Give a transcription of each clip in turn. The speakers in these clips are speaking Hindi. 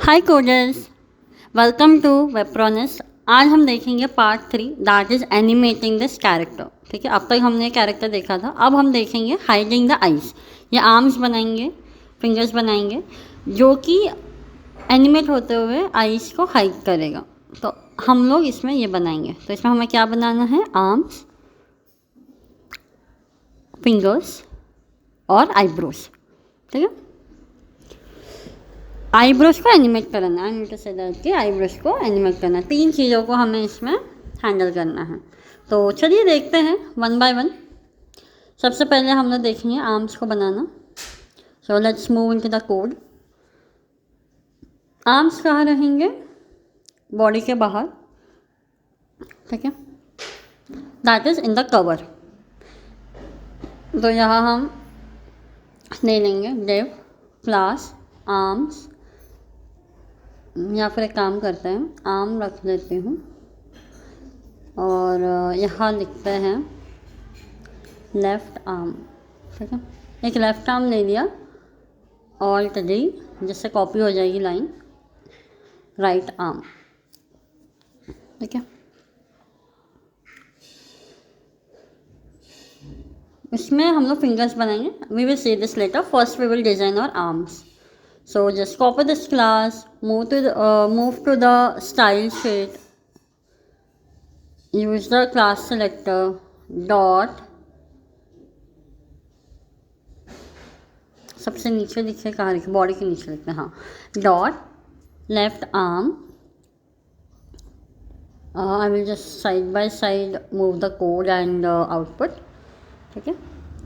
हाय कोडर्स, वेलकम टू वेप्रोनस। आज हम देखेंगे part 3 that is animating this character. ठीक है, अब तक हमने कैरेक्टर देखा था, अब हम देखेंगे हाइडिंग द आइज। ये आर्म्स बनाएंगे, फिंगर्स बनाएंगे जो कि एनिमेट होते हुए आइज को हाइड करेगा। तो हम लोग इसमें ये बनाएंगे। तो इसमें हमें क्या बनाना है? आर्म्स, फिंगर्स और आईब्रोज। ठीक है, आईब्रोज को एनिमेट करना है। कि आईब्रोज को एनिमेट करना है। 3 चीज़ों को हमें इसमें हैंडल करना है। तो चलिए देखते हैं वन बाय वन। सबसे पहले हम लोग देखेंगे आर्म्स को बनाना। So let's move into the code. Arms कहाँ रहेंगे? बॉडी के बाहर। ठीक है, that is in the cover. तो यहाँ हम ले लेंगे डिव क्लास आर्म्स, या फिर एक काम करते हैं, आर्म रख लेती हूँ और यहाँ लिखते हैं लेफ़्ट आर्म। ठीक है, एक लेफ़्ट आर्म ले लिया, ऑल्ट डी, जिससे कॉपी हो जाएगी लाइन, राइट आर्म। ठीक है, इसमें हम लोग फिंगर्स बनाएंगे। We will see this later. First we will design our arms. So just copy this class, move to the style sheet, use the class selector, dot, सबसे नीचे लिखे, कहाँ लिखे? बॉडी के नीचे लिखते हैं, हाँ, dot left arm. I will just side by side move the code and output. ठीक है,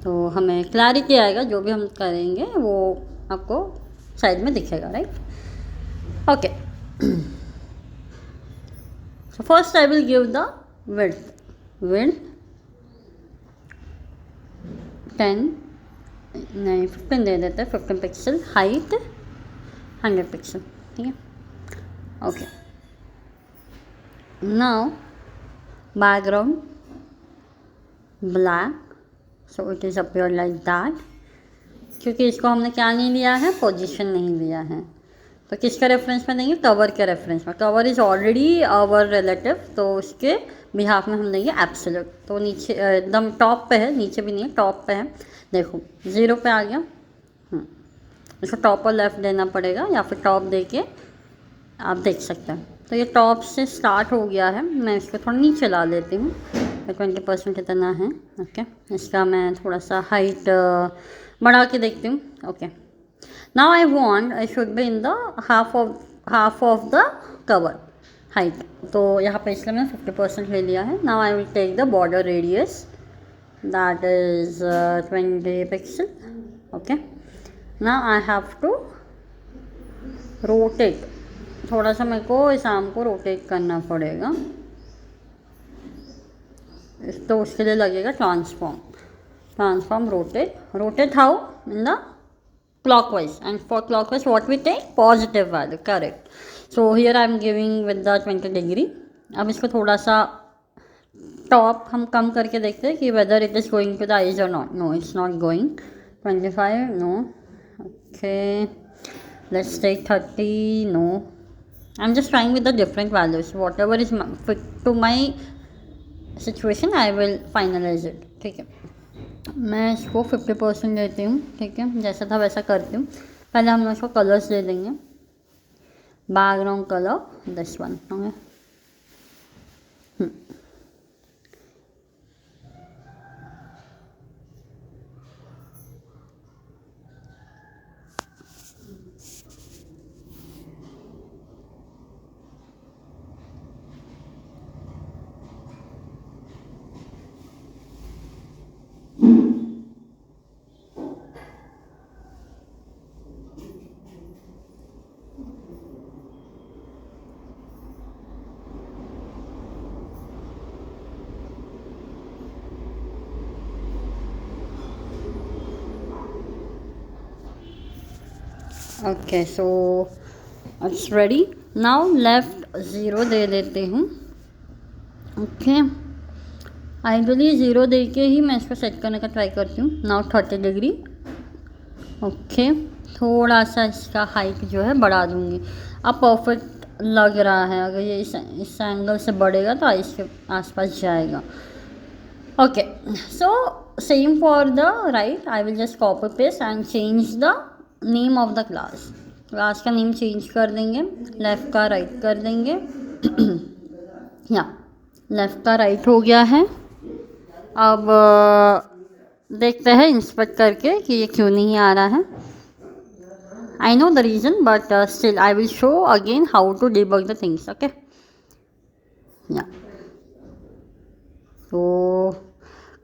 तो हमें क्लैरिटी आएगा, जो भी हम करेंगे वो आपको साइड में दिखेगा, right? Okay, so first I will give the width 10, नहीं 15 दे देते हैं, 15 पिक्सल। Height 100 pixel. ठीक है, okay. Now background black, so it is appear like that. क्योंकि इसको हमने क्या नहीं लिया है? पोजीशन नहीं लिया है। तो किसके रेफरेंस में देंगे? कवर के रेफरेंस में। Cover is already our relative, तो उसके बिहाफ में हम देंगे एब्सोल्यूट। तो नीचे एकदम टॉप पे है, नीचे भी नहीं है, टॉप पे है। देखो 0 पे आ गया। इसको टॉप और लेफ़्ट देना पड़ेगा, या फिर टॉप दे के आप देख सकते हैं। तो ये टॉप से स्टार्ट हो गया है। मैं इसको थोड़ा नीचे ला लेती हूँ, 20% इतना है। ओके, इसका मैं थोड़ा सा हाइट बढ़ा के देखती हूँ। Okay, now I want I should be in the half of the cover height. तो यहाँ पे इसलिए मैंने 50% ले लिया है। Now I will take the border radius, that is 20 pixel. Okay, now I have to rotate. थोड़ा सा मेरे को इस आर्म को रोटेट करना पड़ेगा, तो उसके लिए लगेगा transform rotate how? In the clockwise, and for clockwise what we take? Positive value, correct. So here I am giving with the 20 degree. अब इसको थोड़ा सा टॉप हम कम करके देखते हैं कि whether it is going to the eyes or not. No, it's not going. 25, no. Okay, let's take 30, no. I'm just trying with the different values. Whatever is fit to my situation, I will finalize it. ठीक है, मैं इसको 50% लेती हूँ। ठीक है, जैसा था वैसा करती हूँ। पहले हम लोग इसको कलर्स दे देंगे। Background colour this one. Okay, so it's ready. Now left 0 दे देती हूँ। ओके, आइडियली 0 दे के ही मैं इसको सेट करने का ट्राई करती हूँ। Now 30 degree. ओके, थोड़ा सा इसका हाइट जो है बढ़ा दूँगी। अब परफेक्ट लग रहा है, अगर ये इस एंगल से बढ़ेगा तो आइस के आसपास जाएगा। Okay, so same for the right, I will just copy paste and change the name of the class. Class का नेम चेंज कर देंगे, लेफ़्ट का राइट कर देंगे। या लेफ़्ट का राइट हो गया है। अब देखते हैं इंस्पेक्ट करके कि ये क्यों नहीं आ रहा है। I know the reason, but still I will show again how to debug the things. Okay, yeah. तो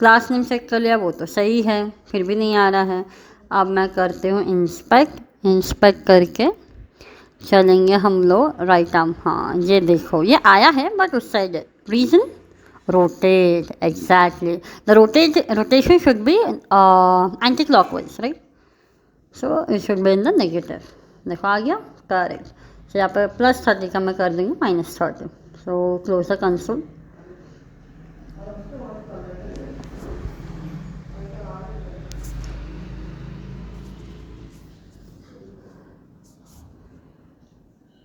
क्लास नेम चेक कर लिया, वो तो सही है, फिर भी नहीं आ रहा है। अब मैं करती हूँ इंस्पेक्ट करके चलेंगे हम लोग राइट आर्म। हाँ, ये देखो ये आया है, बट उस साइड है। Reason rotate, exactly the rotation should be anti clockwise, right? So it should be in the negative. देखो आ गया, करेक्ट। सो यहाँ पर +30 का मैं कर देंगे -30। So close the console.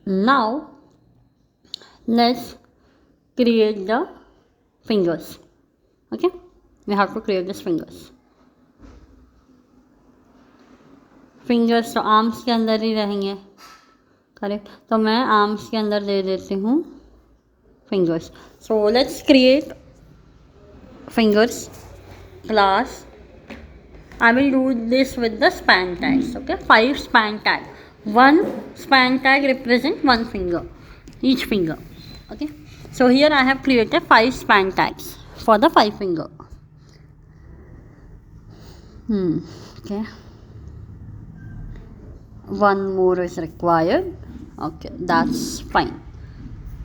Now let's create the fingers. Okay, we have to create this fingers तो आर्म्स के अंदर ही रहेंगे, करेक्ट? तो मैं आर्म्स के अंदर दे देती हूँ fingers. So let's create fingers class. I will do this with the span tags. Okay, 5 span tag. 1 span tag represent 1 finger, each finger. Okay, so here I have created 5 span tags for the 5 finger. Okay, 1 more is required. Okay, that's fine.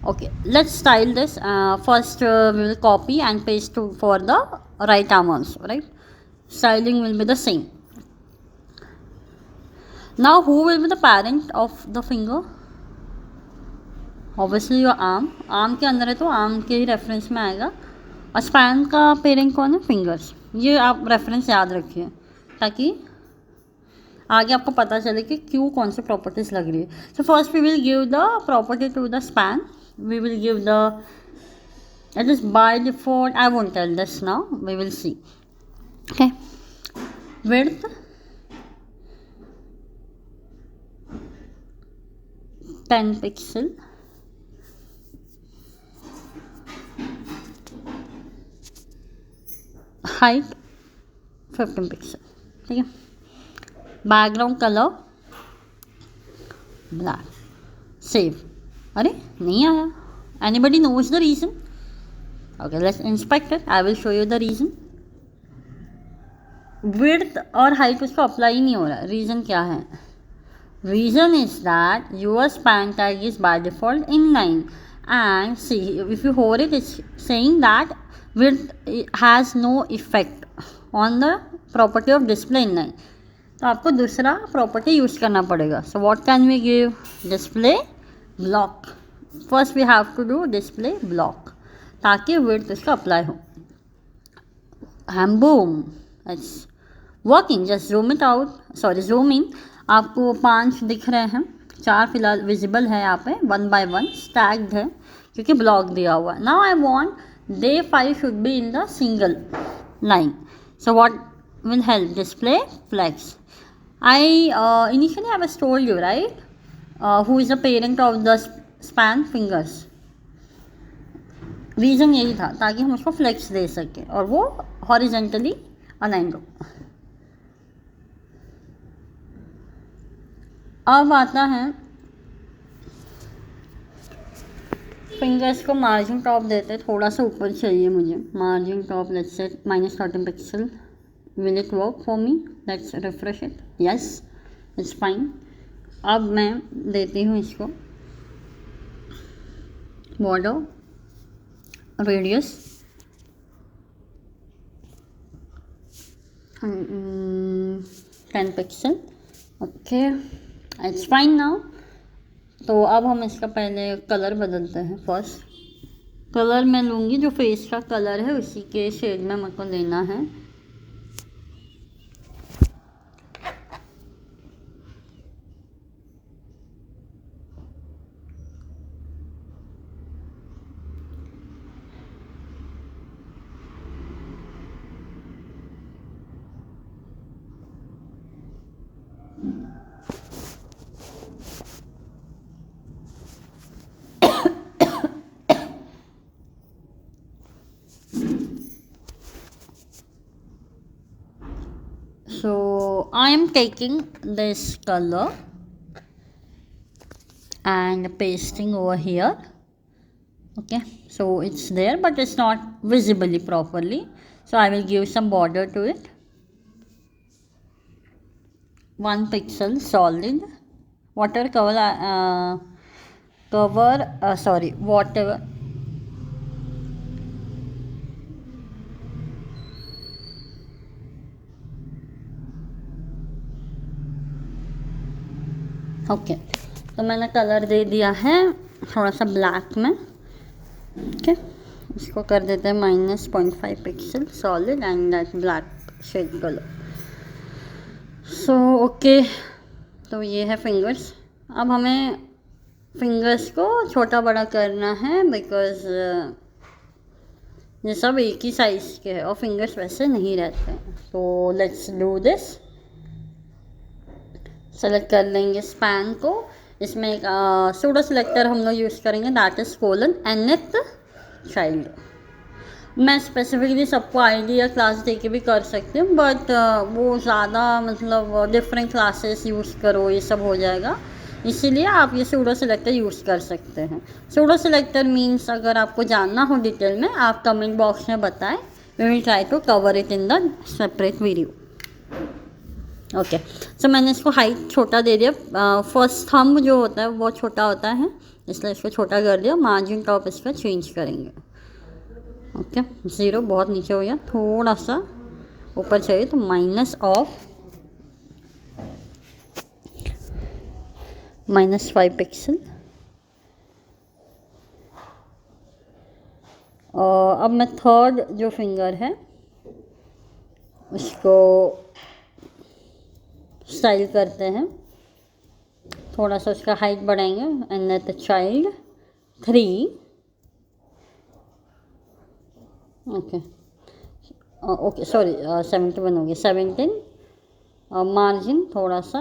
Okay, let's style this. First we will copy and paste for the right arm also, right? Styling will be the same. Now who will be the parent of the finger? Obviously your arm के अंदर है तो आर्म के ही रेफरेंस में आएगा। और स्पैन का पेरेंट कौन है? फिंगर्स। ये आप रेफरेंस याद रखिए ताकि आगे आपको पता चले कि क्यों कौन सी प्रॉपर्टीज लग रही है। So first we will give the property to the span. We will give the, it is by default, I won't tell this now, we will see. Okay, width 10 pixel, height 15 pixel, ठीक है। Background colour black. सेव। अरे नहीं आया, anybody knows the reason? Okay, let's inspect it, I will show you the reason. Width और हाइट उसको अप्लाई ही नहीं हो रहा। रीज़न क्या है? Reason is that your span tag is by default inline and see if you hold it is saying that width has no effect on the property of display inline. तो आपको दूसरा प्रॉपर्टी यूज़ करना पड़ेगा। So what can we give? Display block. First we have to do display block ताकि विड्थ उसका अप्लाई हो। And boom, it's working. Just zoom it out, sorry zoom इन। आपको 5 दिख रहे हैं, 4 फिलहाल विजिबल है यहाँ पे, 1 by 1 स्टैग्ड है क्योंकि ब्लॉक दिया हुआ है। Now I want day 5 should be in the single line. So what will help? Display flex. I initially I was told you right who is the parent of the span fingers. Reason यही था ताकि हम उसको फ्लेक्स दे सकें और वो हॉरिजेंटली अलाइंड हो। अब आता है फिंगर्स को मार्जिन टॉप देते, थोड़ा सा ऊपर चाहिए मुझे। Margin top let's say -13 pixel. Will it work for me? Let's refresh it. Yes, it's fine. अब मैं देती हूँ इसको border radius 10 pixel. Okay, it's fine now. तो अब हम इसका पहले कलर बदलते हैं। फर्स्ट कलर मैं लूँगी जो फेस का कलर है उसी के शेड में मेरे को लेना है। So I am taking this color and pasting over here. Okay, so it's there but it's not visibly properly, so I will give some border to it. 1 pixel solid watercolor whatever. Okay तो मैंने कलर दे दिया है थोड़ा सा ब्लैक में. ओके इसको कर देते हैं -0.5 pixel solid and that black shade colour. So okay तो ये है फिंगर्स. अब हमें फिंगर्स को छोटा बड़ा करना है बिकॉज ये सब एक ही साइज़ के हैं और फिंगर्स वैसे नहीं रहते हैं. तो लेट्स डू दिस. सेलेक्ट कर लेंगे स्पैन को. इसमें एक सूडो सिलेक्टर हम लोग यूज़ करेंगे, दैट इज़ :nth चाइल्ड. मैं स्पेसिफिकली सबको आईडी या क्लास दे के भी कर सकती हूँ बट वो ज़्यादा मतलब डिफरेंट क्लासेस यूज़ करो ये सब हो जाएगा, इसीलिए आप ये सूडो सिलेक्टर यूज़ कर सकते हैं. सूडो सिलेक्टर मीन्स अगर आपको जानना हो डिटेल में आप कमेंट बॉक्स में बताएं. We will try to cover it in the separate video. Okay so मैंने इसको हाइट छोटा दे दिया. फर्स्ट थंब जो होता है वो छोटा होता है इसलिए इसको छोटा कर दिया. मार्जिन टॉप इसका चेंज करेंगे. ओके 0 बहुत नीचे हो गया, थोड़ा सा ऊपर चाहिए तो -5 पिक्सल. और अब मैं थर्ड जो फिंगर है उसको स्टाइल करते हैं. थोड़ा सा उसका हाइट बढ़ाएंगे. nth child 3. ओके सॉरी 71 हो गया. 17 मार्जिन थोड़ा सा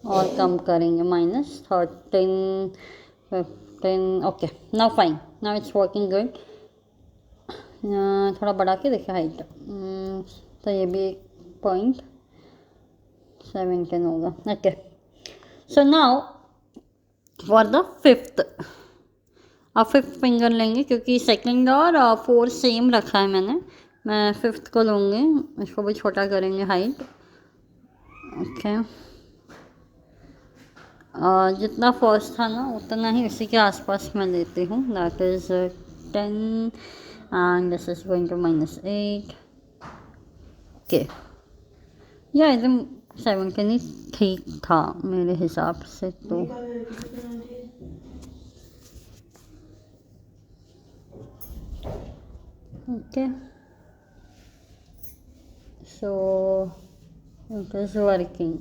और कम करेंगे -13 15. Okay now fine, now it's working good. थोड़ा बढ़ा के देखिए हाइट. तो ये भी 0.17 होगा. Okay so now for the fifth. अब फिफ्थ फिंगर लेंगे क्योंकि सेकंड और फोर्थ सेम रखा है मैंने. मैं फिफ्थ को लूँगी, इसको भी छोटा करेंगे हाइट. ओके जितना फर्स्ट था ना उतना ही उसी के आसपास मैं लेती हूँ. That is 10 and this is going to -8. Okay या एकदम 17 ही ठीक था मेरे हिसाब से. तो okay so it is working.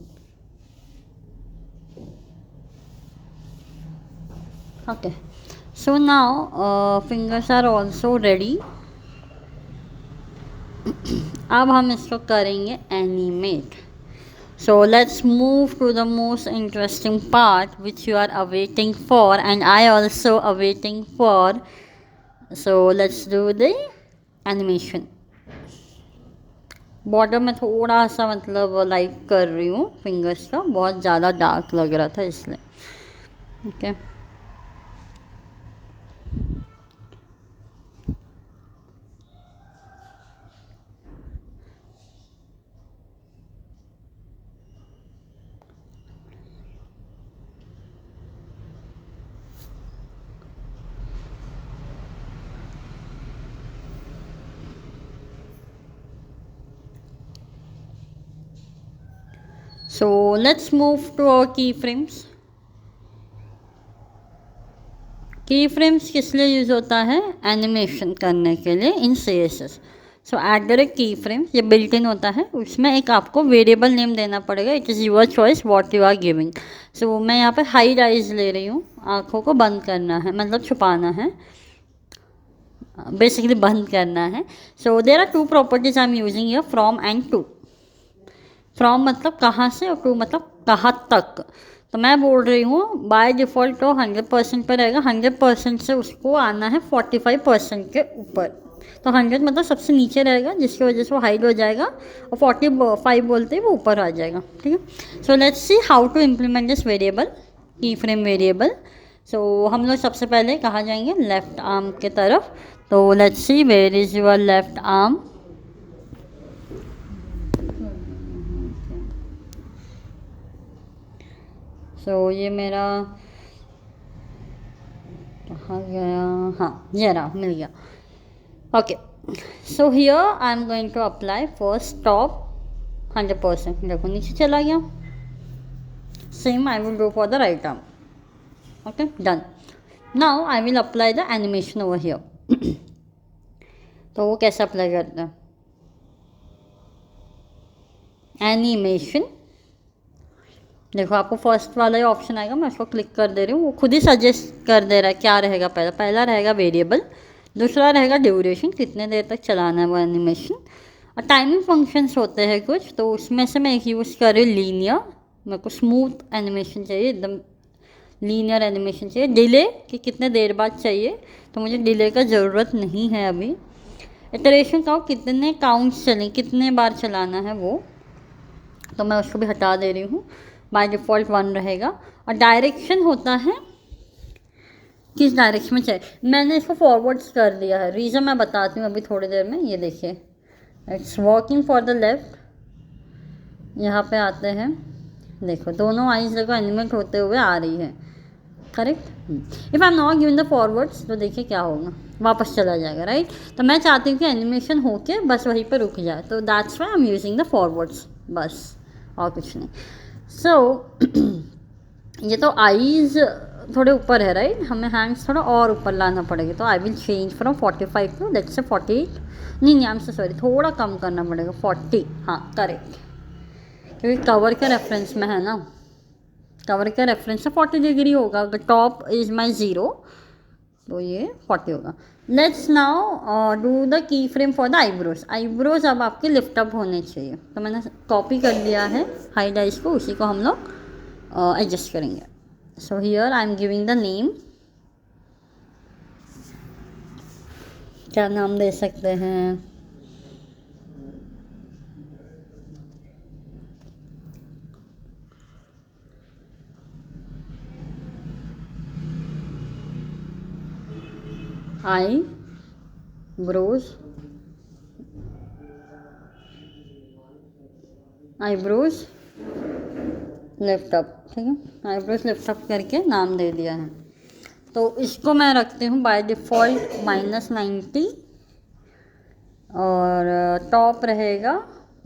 Okay so now fingers are also ready. अब हम इसको करेंगे animate. So let's move to the most interesting part which you are awaiting for and I also awaiting for. So let's do the animation. Border में थोड़ा सा मतलब लाइट कर रही हूँ फिंगर्स का, बहुत ज़्यादा डार्क लग रहा था इसलिए. Okay so let's move to our keyframes. keyframes किस लिए यूज़ होता है? एनिमेशन करने के लिए in CSS. So at the rate keyframe ये बिल्ट इन होता है, उसमें एक आपको वेरिएबल नेम देना पड़ेगा. It is your choice what you are giving. So मैं यहाँ पे हाइड आइज ले रही हूँ. आँखों को बंद करना है मतलब छुपाना है, बेसिकली बंद करना है. So there are 2 properties I am using here, from and to. From मतलब कहाँ से और टू मतलब कहाँ तक. तो मैं बोल रही हूँ बाय डिफ़ॉल्ट तो 100% पर रहेगा. 100% से उसको आना है 45% के ऊपर. तो 100 मतलब सबसे नीचे रहेगा, जिसकी वजह से वो हाइड हो जाएगा, और 45 बोलते हैं वो ऊपर आ जाएगा, ठीक है। So let's see how to implement this variable, key frame variable. So हम लोग सबसे पहले कहाँ जाएंगे, लेफ्ट आर्म के तरफ। तो let's see where is your left arm. So ये मेरा कहाँ गया, हाँ ये रहा, मिल गया। Okay, so here I am going to apply first top 100%, देखो नीचे चला गया। Same I will do for the right arm. Okay done. Now I will apply the animation over here. तो वो कैसे अप्लाई करते हैं, एनिमेशन, देखो आपको फर्स्ट वाला ही ऑप्शन आएगा, मैं उसको क्लिक कर दे रही हूँ, वो खुद ही सजेस्ट कर दे रहा है क्या रहेगा। पहला रहेगा वेरिएबल, दूसरा रहेगा ड्यूरेशन, कितने देर तक चलाना है वो एनिमेशन, और टाइमिंग फंक्शंस होते हैं कुछ, तो उसमें से मैं एक यूज़ कर रही हूँ लीनियर। मेरे को स्मूथ एनिमेशन चाहिए, एकदम लीनियर एनिमेशन चाहिए। डिले कि कितने देर बाद चाहिए, तो मुझे डिले का ज़रूरत नहीं है अभी। इटरेशन का कितने काउंट्स चलें, कितने बार चलाना है वो, तो मैं उसको भी हटा दे रही हूँ। बाय डिफ़ॉल्ट 1 रहेगा। और डायरेक्शन होता है किस डायरेक्शन में चाहिए, मैंने इसको फॉरवर्ड्स कर दिया है, रीज़न मैं बताती हूँ अभी थोड़ी देर में। ये देखिए, it's working for the left, यहाँ पे आते हैं, देखो दोनों आइज देखो एनिमेट होते हुए आ रही है, correct. If I am not given the forwards, तो देखिए क्या होगा, वापस चला जाएगा, राइट। तो मैं चाहती हूँ कि एनिमेशन होके बस वहीं पर रुक जाए, तो that's why I am using the forwards, बस और कुछ नहीं। सो ये तो आईज थोड़े ऊपर है, राइट, हमें हैंड्स थोड़ा और ऊपर लाना पड़ेगा। तो I will change from 45 to let's say 48, नहीं आई एम सो सॉरी, थोड़ा कम करना पड़ेगा, 40, हाँ करेक्ट, क्योंकि कवर के रेफरेंस में है ना, कवर के रेफरेंस से 40 डिग्री होगा। अगर टॉप इज माई 0 तो ये 40 होगा। Let's now do the key frame for the eyebrows. Eyebrows अब आपके लिफ्ट अप होने चाहिए, तो मैंने कॉपी कर लिया है हाइड आइज को, उसी को हम लोग एडजस्ट करेंगे। सो here I am giving the name, क्या नाम दे सकते हैं, आई ब्रोज, आईब्रोज लिफ्ट अप, ठीक है, आईब्रोज लिफ्ट अप करके नाम दे दिया है। तो इसको मैं रखती हूँ बाय डिफ़ॉल्ट -90, और टॉप रहेगा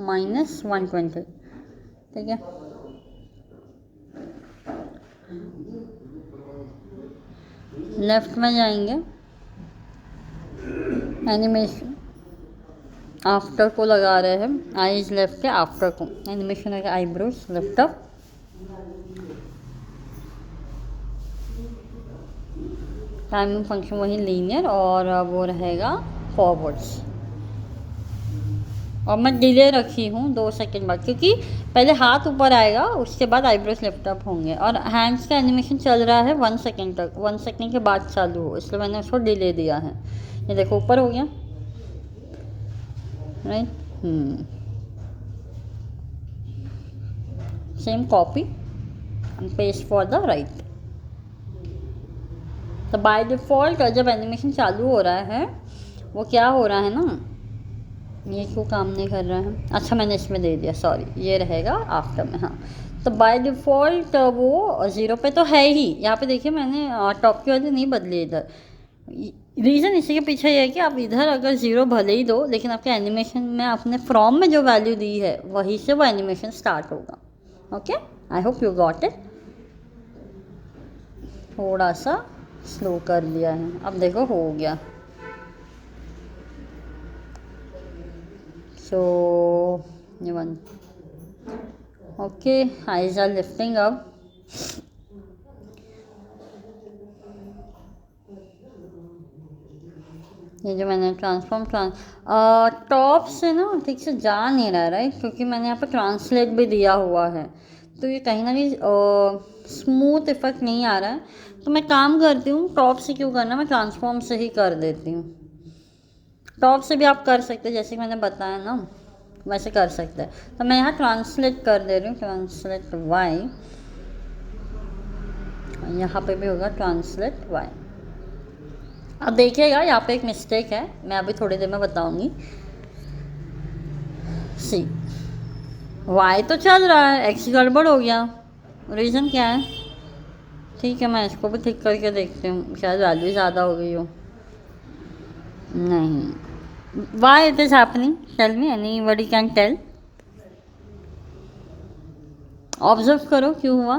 -120, ठीक है। लेफ्ट में जाएंगे, एनिमेशन आफ्टर को लगा रहे हैं, आईज लेफ्ट के आफ्टर को, एनिमेशन है eyebrows lift up, timing function वही लीनियर, और वो रहेगा फॉरवर्ड्स। और मैं डिले रखी हूँ 2 सेकंड बाद, क्योंकि पहले हाथ ऊपर आएगा, उसके बाद आईब्रोज लिफ्ट अप होंगे, और हैंड्स का एनिमेशन चल रहा है 1 सेकंड तक, 1 सेकंड के बाद चालू हो, इसलिए मैंने उसको डिले दिया है। ये देखो ऊपर हो गया, right. Same copy and paste for the right. तो बाय डिफ़ॉल्ट जब एनिमेशन चालू हो रहा है, वो क्या हो रहा है ना, ये क्यों काम नहीं कर रहा है, अच्छा मैंने इसमें दे दिया, सॉरी, ये रहेगा आफ्टर में, हाँ। तो बाय डिफ़ॉल्ट वो 0 पे तो है ही, यहाँ पे देखिए मैंने टॉप की वजह नहीं बदली इधर। रीज़न इसी के पीछे ये है कि आप इधर अगर 0 भले ही दो, लेकिन आपके एनिमेशन में आपने फ्रॉम में जो वैल्यू दी है वहीं से वो एनिमेशन स्टार्ट होगा। Okay, I hope you got it. थोड़ा सा स्लो कर लिया है, अब देखो हो गया। So ये one, okay, eyes are lifting up. ये जो मैंने टॉप से ना ठीक से जा नहीं रहा है, राइट, क्योंकि मैंने यहाँ पे ट्रांसलेट भी दिया हुआ है, तो ये कहीं ना कहीं स्मूथ इफेक्ट नहीं आ रहा है। तो मैं काम करती हूँ, टॉप से क्यों करना, मैं ट्रांसफॉर्म से ही कर देती हूँ। टॉप से भी आप कर सकते हैं, जैसे कि मैंने बताया ना वैसे कर सकते हैं। तो मैं यहाँ ट्रांसलेट कर दे रही हूँ, ट्रांसलेट वाई, यहाँ पे भी होगा ट्रांसलेट वाई। अब देखिएगा यहाँ पे एक मिस्टेक है, मैं अभी थोड़ी देर में बताऊंगी। सी वाई तो चल रहा है, एक्स गड़बड़ हो गया, रीज़न क्या है? ठीक है, मैं इसको भी ठीक करके देखती हूँ, शायद वैल्यू ज़्यादा हो गई हो। नहीं, why it is happening, tell me, anybody can tell? Observe करो क्यों हुआ।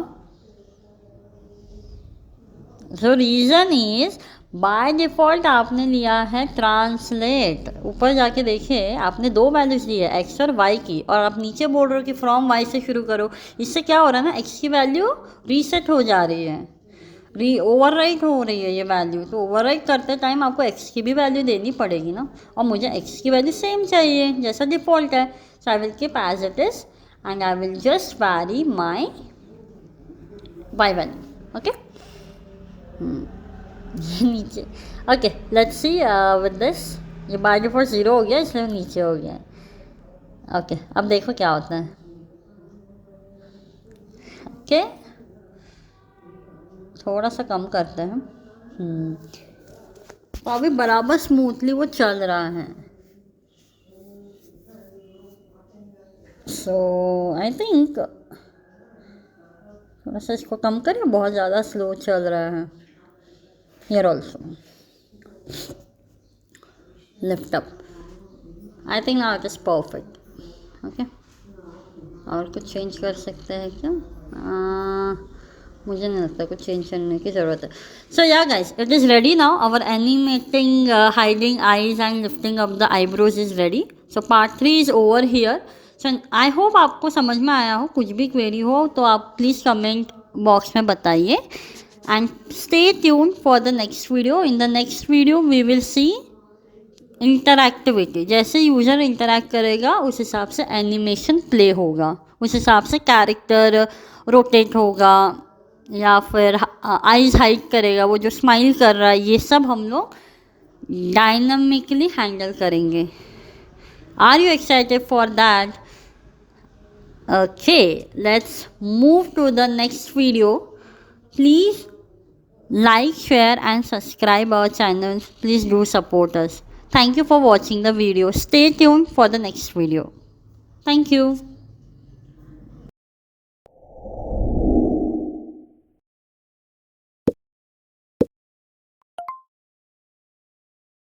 So reason is by default आपने लिया है ट्रांसलेट। ऊपर जाके देखिए आपने दो वैल्यूज ली है, एक्स और वाई की, और आप नीचे बोल रहे हो कि फ्रॉम वाई से शुरू करो। इससे क्या हो रहा है ना, एक्स की वैल्यू रीसेट हो जा रही है, ओवरराइट हो रही है ये वैल्यू। तो ओवरराइट करते टाइम आपको एक्स की भी वैल्यू देनी पड़ेगी ना, और मुझे एक्स की वैल्यू सेम चाहिए जैसा डिफ़ॉल्ट है। So I will keep as it is and I will just vary my Y value. Okay, नीचे। Okay, let's see with this, ये बाय डिफॉल्ट 0 हो गया इसलिए नीचे हो गया। ओके, अब देखो क्या होता है। ओके, थोड़ा सा कम करते हैं। तो अभी बराबर स्मूथली वो चल रहा है। सो आई थिंक थोड़ा सा इसको कम करें, बहुत ज़्यादा स्लो चल रहा है। Here also lift up, I think now it is perfect. Okay, और कुछ चेंज कर सकते हैं क्या? मुझे नहीं लगता कुछ चेंज करने की ज़रूरत है। So yeah guys, it is ready now, our animating hiding eyes and lifting up the eyebrows is ready. So part 3 is over here. So I hope आपको समझ में आया हो। कुछ भी क्वेरी हो तो आप प्लीज़ कमेंट बॉक्स में बताइए, and stay tune for the next video. In the next video we will see interactivity, जैसे यूज़र इंटरैक्ट करेगा उस हिसाब से एनिमेशन प्ले होगा, उस हिसाब से कैरेक्टर रोटेट होगा, या फिर आईज हाइड करेगा, वो जो स्माइल कर रहा है, ये सब हम लोग डायनामिकली हैंडल करेंगे। Are you excited for that? Okay, let's move to the next video. Please like, share and subscribe our channel. Please do support us. Thank you for watching the video. Stay tuned for the next video. Thank you.